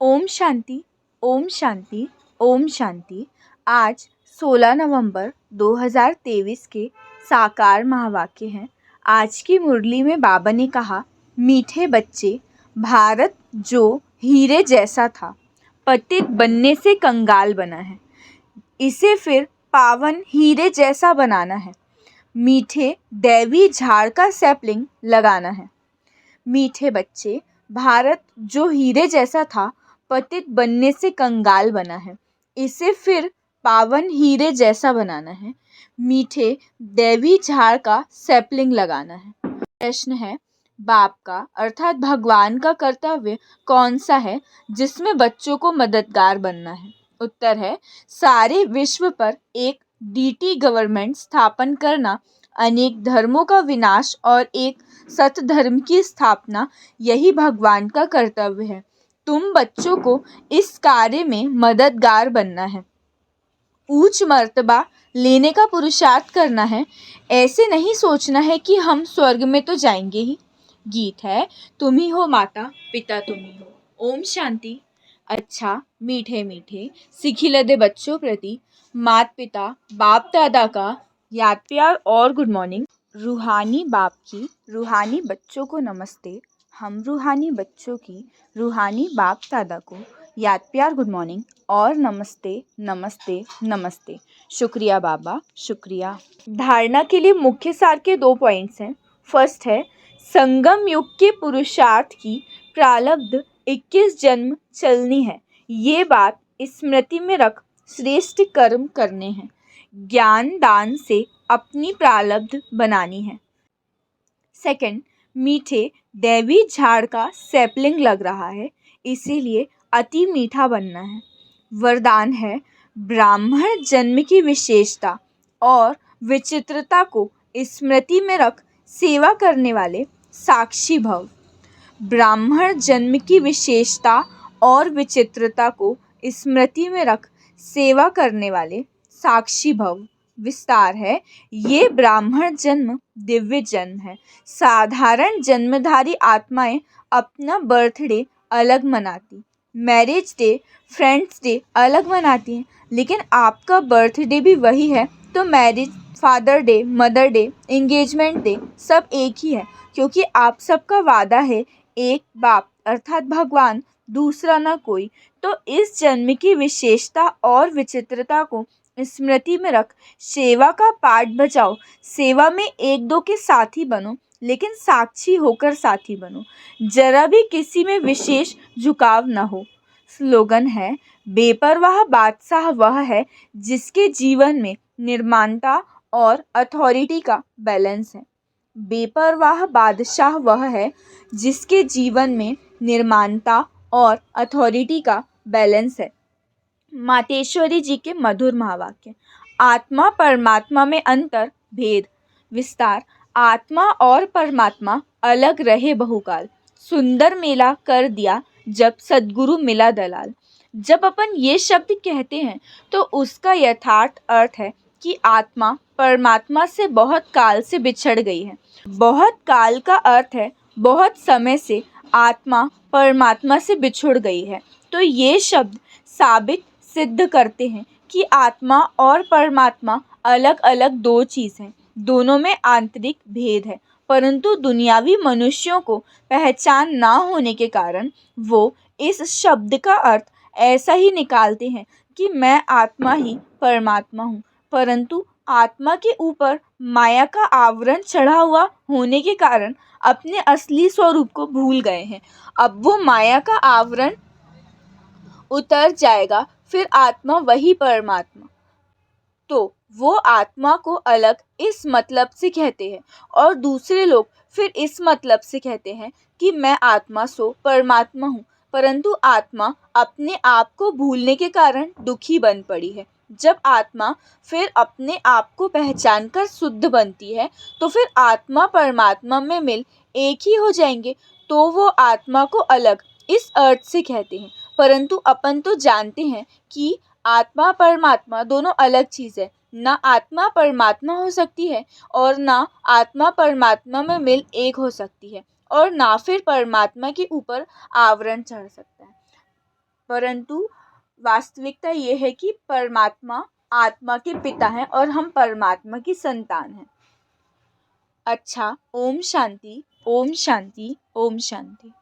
ओम शांति, ओम शांति, ओम शांति। आज 16 नवंबर 2023 के साकार महावाक्य हैं। आज की मुरली में बाबा ने कहा, मीठे बच्चे, भारत जो हीरे जैसा था, पतित बनने से कंगाल बना है। इसे फिर पावन हीरे जैसा बनाना है। मीठे दैवी झाड़ का सैपलिंग लगाना है। मीठे बच्चे, भारत जो हीरे जैसा था, पतित बनने से कंगाल बना है। इसे फिर पावन हीरे जैसा बनाना है। मीठे दैवी झाड़ का सैपलिंग लगाना है। प्रश्न है, बाप का अर्थात भगवान का कर्तव्य कौन सा है जिसमें बच्चों को मददगार बनना है? उत्तर है, सारे विश्व पर एक डीटी गवर्नमेंट स्थापन करना, अनेक धर्मों का विनाश और एक सत धर्म की स्थापना, यही भगवान का कर्तव्य है। तुम बच्चों को इस कार्य में मददगार बनना है, ऊंच मर्तबा लेने का पुरुषार्थ करना है। ऐसे नहीं सोचना है कि हम स्वर्ग में तो जाएंगे ही। गीत है, तुम ही हो माता पिता तुम ही हो। ओम शांति। अच्छा मीठे मीठे सिखिलदे बच्चों प्रति माता पिता बाप दादा का याद प्यार और गुड मॉर्निंग। रूहानी बाप की रूहानी बच्चों को नमस्ते। हम रूहानी बच्चों की रूहानी बाप दादा को याद प्यार गुड मॉर्निंग और नमस्ते नमस्ते नमस्ते। शुक्रिया बाबा, शुक्रिया। धारणा के लिए मुख्य सार के 2 पॉइंट्स हैं। फर्स्ट है, संगम युग के पुरुषार्थ की प्रारब्ध 21 जन्म चलनी है। ये बात स्मृति में रख श्रेष्ठ कर्म करने हैं। ज्ञान दान से अपनी प्रारब्ध बनानी है। सेकंड, मीठे दैवी झाड़ का सैपलिंग लग रहा है, इसीलिए अति मीठा बनना है। वरदान है, ब्राह्मण जन्म की विशेषता और विचित्रता को स्मृति में रख सेवा करने वाले साक्षी भव। ब्राह्मण जन्म की विशेषता और विचित्रता को स्मृति में रख सेवा करने वाले साक्षी भव। विस्तार है, ये ब्राह्मण जन्म दिव्य जन्म है। साधारण जन्मधारी आत्माएं अपना बर्थडे अलग मनाती, मैरिज डे, फ्रेंड्स डे अलग मनाती हैं, लेकिन आपका बर्थडे भी वही है, तो marriage, father day, mother day, engagement day सब एक ही है, क्योंकि आप सबका वादा है एक बाप अर्थात भगवान, दूसरा ना कोई। तो इस जन्म की विशेषता और विचित्रता को स्मृति में रख सेवा का पाठ बजाओ। सेवा में एक दो के साथी बनो, लेकिन साक्षी होकर साथी बनो। जरा भी किसी में विशेष झुकाव न हो। स्लोगन है, बेपरवाह बादशाह वह है जिसके जीवन में निर्माणता और अथॉरिटी का बैलेंस है। बेपरवाह बादशाह वह है जिसके जीवन में निर्माणता और अथॉरिटी का बैलेंस है। मातेश्वरी जी के मधुर महावाक्य। आत्मा परमात्मा में अंतर भेद। विस्तार, आत्मा और परमात्मा अलग रहे बहुकाल, सुंदर मेला कर दिया जब सद्गुरु मिला दलाल। जब अपन ये शब्द कहते हैं तो उसका यथार्थ अर्थ है कि आत्मा परमात्मा से बहुत काल से बिछड़ गई है। बहुत काल का अर्थ है बहुत समय से आत्मा परमात्मा से बिछुड़ गई है। तो ये शब्द साबित सिद्ध करते हैं कि आत्मा और परमात्मा अलग अलग दो चीज़ हैं। दोनों में आंतरिक भेद है, परंतु दुनियावी मनुष्यों को पहचान ना होने के कारण वो इस शब्द का अर्थ ऐसा ही निकालते हैं कि मैं आत्मा ही परमात्मा हूँ, परंतु आत्मा के ऊपर माया का आवरण चढ़ा हुआ होने के कारण अपने असली स्वरूप को भूल गए हैं। अब वो माया का आवरण उतर जाएगा, फिर आत्मा वही परमात्मा। तो वो आत्मा को अलग इस मतलब से कहते हैं और दूसरे लोग फिर इस मतलब से कहते हैं कि मैं आत्मा सो परमात्मा हूँ, परंतु आत्मा अपने आप को भूलने के कारण दुखी बन पड़ी है। जब आत्मा फिर अपने आप को पहचान कर शुद्ध बनती है तो फिर आत्मा परमात्मा में मिल एक ही हो जाएंगे। तो वो आत्मा को अलग इस अर्थ से कहते हैं, परंतु अपन तो जानते हैं कि आत्मा परमात्मा दोनों अलग चीज़ है। ना आत्मा परमात्मा हो सकती है और ना आत्मा परमात्मा में मिल एक हो सकती है, और ना फिर परमात्मा के ऊपर आवरण चढ़ सकता है। परंतु वास्तविकता ये है कि परमात्मा आत्मा के पिता हैं और हम परमात्मा की संतान हैं। अच्छा, ओम शांति, ओम शांति, ओम शांति।